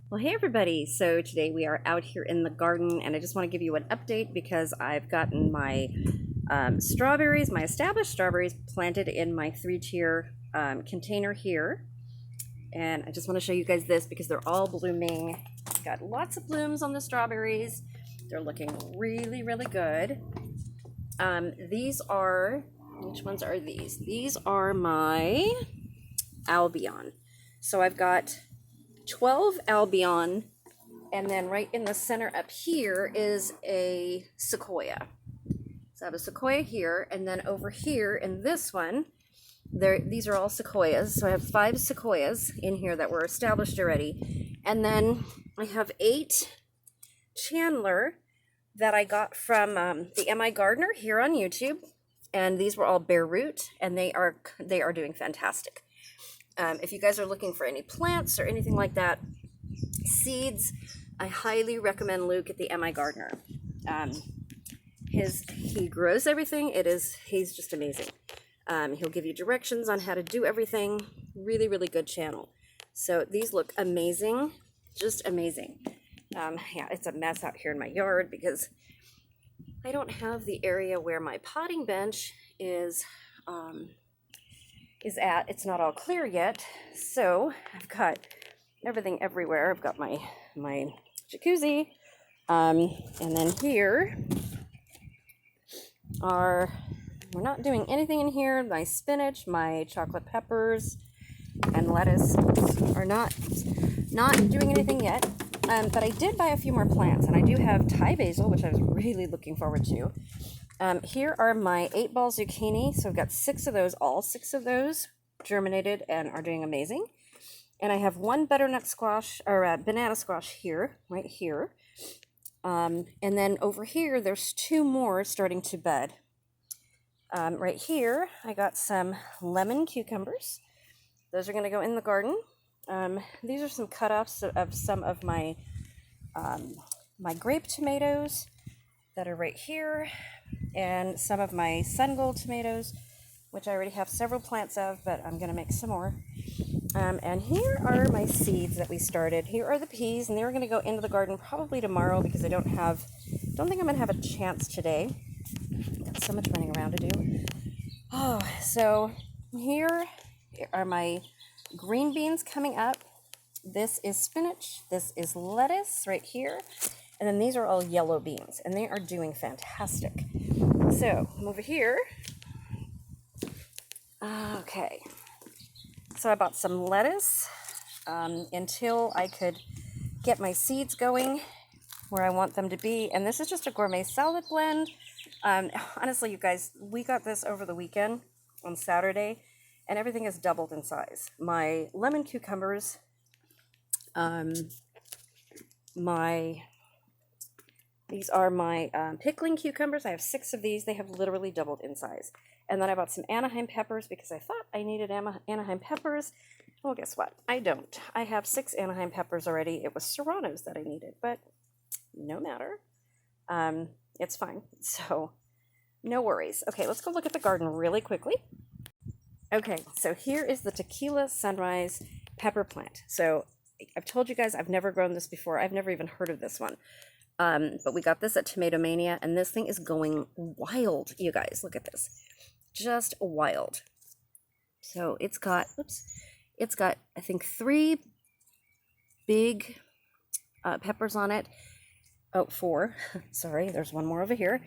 Well, hey everybody. So today we are out here in the garden and I just want to give you an update because I've gotten my strawberries, my established strawberries planted in my 3-tier container here. And I just want to show you guys this because they're all blooming. Got lots of blooms on the strawberries. They're looking really, really good. These are, which ones are these? These are my Albion. So I've got 12 Albion, and then right in the center up here is a Sequoia. So I have a Sequoia here, and then over here in this one, these are all Sequoias. So I have 5 Sequoias in here that were established already. And then I have 8 Chandler that I got from the MI Gardener here on YouTube. And these were all bare root, and they are doing fantastic. If you guys are looking for any plants or anything like that, seeds, I highly recommend Luke at the MI Gardener. He grows everything. He's just amazing. He'll give you directions on how to do everything. Really, really good channel. So these look amazing, just amazing. Yeah, it's a mess out here in my yard because I don't have the area where my potting bench is at. It's not all clear yet, so I've got everything everywhere. I've got my jacuzzi, and then here we're not doing anything in here. My spinach, my chocolate peppers, and lettuce are not doing anything yet. But I did buy a few more plants, and I do have Thai basil, which I was really looking forward to. Here are my 8-ball zucchini. So I've got 6 of those. All 6 of those germinated and are doing amazing. And I have 1 butternut squash, or banana squash here, right here. And then over here, there's 2 more starting to bud. Right here, I got some lemon cucumbers. Those are going to go in the garden. These are some cut-offs of some of my grape tomatoes that are right here, and some of my sun gold tomatoes, which I already have several plants of, but I'm going to make some more. And here are my seeds that we started. Here are the peas, and they're going to go into the garden probably tomorrow because I don't think I'm going to have a chance today. Got so much running around to do. Oh, so here are my green beans coming up. This is spinach. This is lettuce right here. And then these are all yellow beans, and they are doing fantastic. So, come over here. Okay. So I bought some lettuce until I could get my seeds going where I want them to be. And this is just a gourmet salad blend. Honestly, you guys, we got this over the weekend on Saturday, and everything has doubled in size. My lemon cucumbers, these are my pickling cucumbers. I have 6 of these. They have literally doubled in size. And then I bought some Anaheim peppers because I thought I needed Anaheim peppers. Well, guess what? I don't. I have 6 Anaheim peppers already. It was serranos that I needed, but no matter. It's fine. So no worries. Okay, let's go look at the garden really quickly. Okay, so here is the Tequila Sunrise pepper plant. So I've told you guys I've never grown this before. I've never even heard of this one. But we got this at Tomato Mania, and this thing is going wild, you guys. Look at this. Just wild. So it's got, I think 3 big peppers on it. Oh, 4. Sorry, there's one more over here.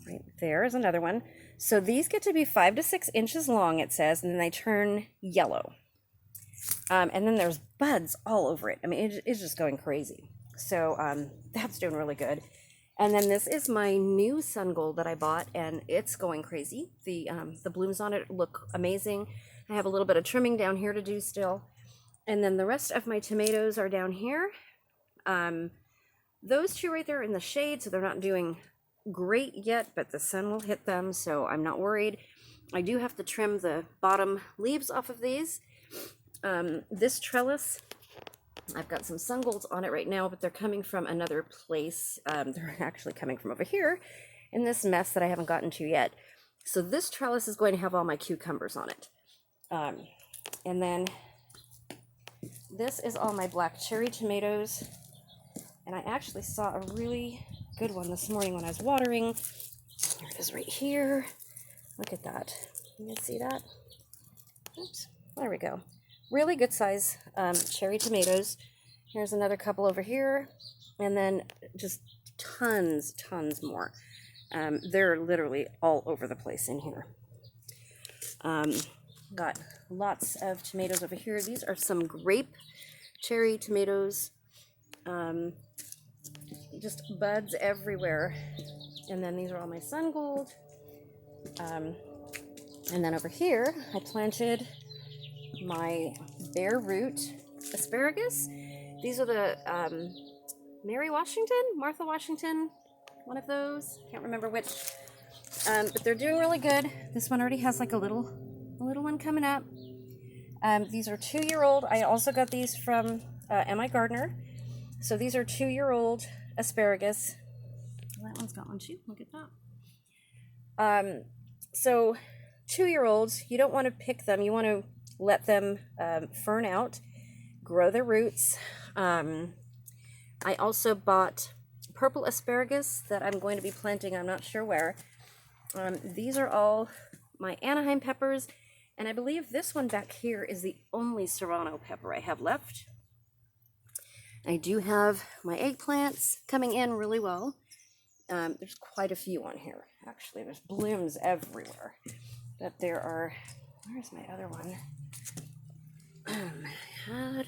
Right there is another one. So these get to be 5 to 6 inches long, it says, and then they turn yellow. And then there's buds all over it. I mean, it's just going crazy. So that's doing really good. And then this is my new sun gold that I bought, and it's going crazy. The blooms on it look amazing. I have a little bit of trimming down here to do still. And then the rest of my tomatoes are down here. Those 2 right there are in the shade, so they're not doing great yet, but the sun will hit them, so I'm not worried. I do have to trim the bottom leaves off of these. This trellis, I've got some sun golds on it right now, but they're coming from another place. They're actually coming from over here in this mess that I haven't gotten to yet. So this trellis is going to have all my cucumbers on it. And then this is all my black cherry tomatoes. And I actually saw a really good one this morning when I was watering. Here it is right here. Look at that. You can see that? Oops. There we go. Really good size cherry tomatoes. Here's another couple over here. And then just tons more. They're literally all over the place in here. Got lots of tomatoes over here. These are some grape cherry tomatoes. Just buds everywhere. And then these are all my sun gold. And then over here, I planted my bare root asparagus. These are the Martha Washington, one of those. Can't remember which. But they're doing really good. This one already has like a little one coming up. These are 2-year-old. I also got these from M.I. Gardner. So these are 2-year-old asparagus. That one's got one too. Look at that. So 2-year-olds, you don't want to pick them. You want to let them fern out, grow their roots. I also bought purple asparagus that I'm going to be planting. I'm not sure where. These are all my Anaheim peppers, and I believe this one back here is the only serrano pepper I have left. I do have my eggplants coming in really well. There's quite a few on here, actually. There's blooms everywhere. But there are, where's my other one? I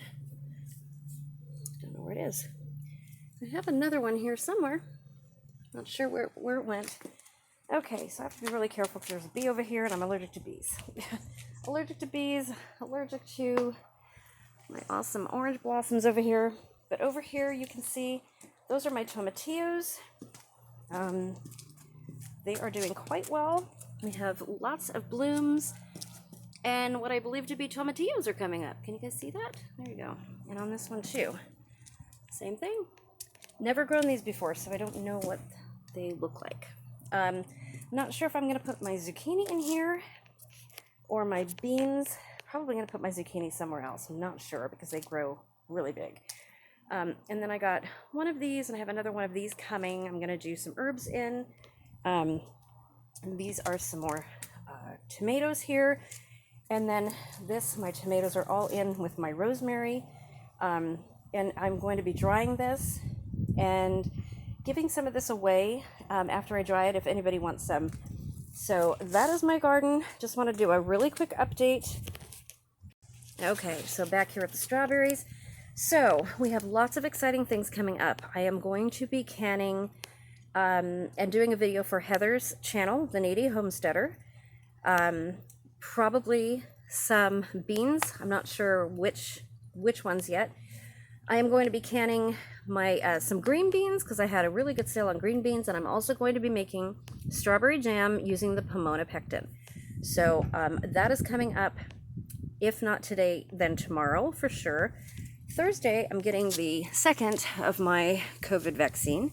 don't know where it is. I have another one here somewhere. Not sure where it went. Okay, so I have to be really careful because there's a bee over here and I'm allergic to bees. Allergic to bees, allergic to my awesome orange blossoms over here. But over here you can see those are my tomatillos. They are doing quite well. We have lots of blooms. And what I believe to be tomatillos are coming up. Can you guys see that? There you go. And on this one too. Same thing. Never grown these before, so I don't know what they look like. I'm not sure if I'm going to put my zucchini in here or my beans. Probably going to put my zucchini somewhere else. I'm not sure because they grow really big. And then I got one of these, and I have another one of these coming. I'm going to do some herbs in. And these are some more tomatoes here. And then my tomatoes are all in with my rosemary. And I'm going to be drying this and giving some of this away after I dry it if anybody wants some. So that is my garden. Just want to do a really quick update. Okay, so back here at the strawberries. So we have lots of exciting things coming up. I am going to be canning and doing a video for Heather's channel, the Kneady Homesteader. Probably some beans. I'm not sure which ones yet. I am going to be canning my some green beans because I had a really good sale on green beans, and I'm also going to be making strawberry jam using the Pomona Pectin. So that is coming up, if not today, then tomorrow for sure. Thursday, I'm getting the second of my COVID vaccine.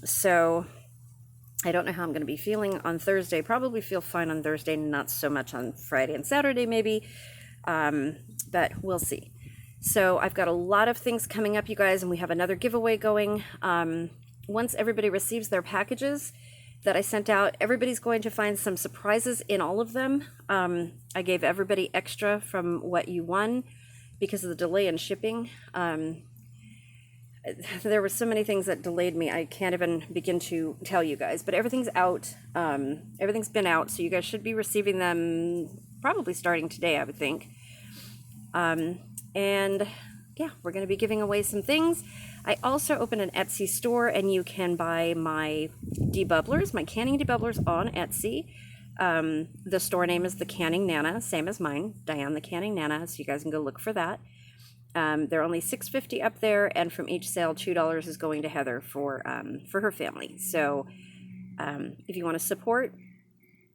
So I don't know how I'm going to be feeling on Thursday. Probably feel fine on Thursday, not so much on Friday and Saturday maybe, but we'll see. So I've got a lot of things coming up, you guys, and we have another giveaway going. Once everybody receives their packages that I sent out, everybody's going to find some surprises in all of them. I gave everybody extra from what you won because of the delay in shipping. There were so many things that delayed me. I can't even begin to tell you guys, but everything's out. Everything's been out, so you guys should be receiving them probably starting today, I would think. And yeah, we're going to be giving away some things. I also opened an Etsy store, and you can buy my debubblers, my canning debubblers on Etsy. The store name is The Canning Nana, same as mine, Diane the Canning Nana, so you guys can go look for that. They're only $6.50 up there, and from each sale, $2 is going to Heather for her family. So if you want to support,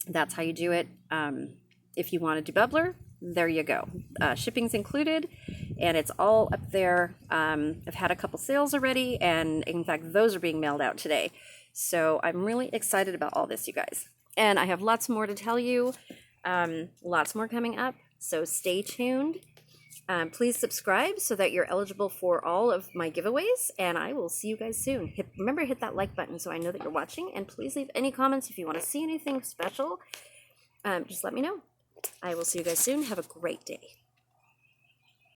that's how you do it. If you want a debubbler, there you go. Shipping's included, and it's all up there. I've had a couple sales already, and in fact, those are being mailed out today. So I'm really excited about all this, you guys. And I have lots more to tell you, lots more coming up, so stay tuned. Please subscribe so that you're eligible for all of my giveaways, and I will see you guys soon. Remember to hit that like button so I know that you're watching, and please leave any comments if you want to see anything special. Just let me know. I will see you guys soon. Have a great day.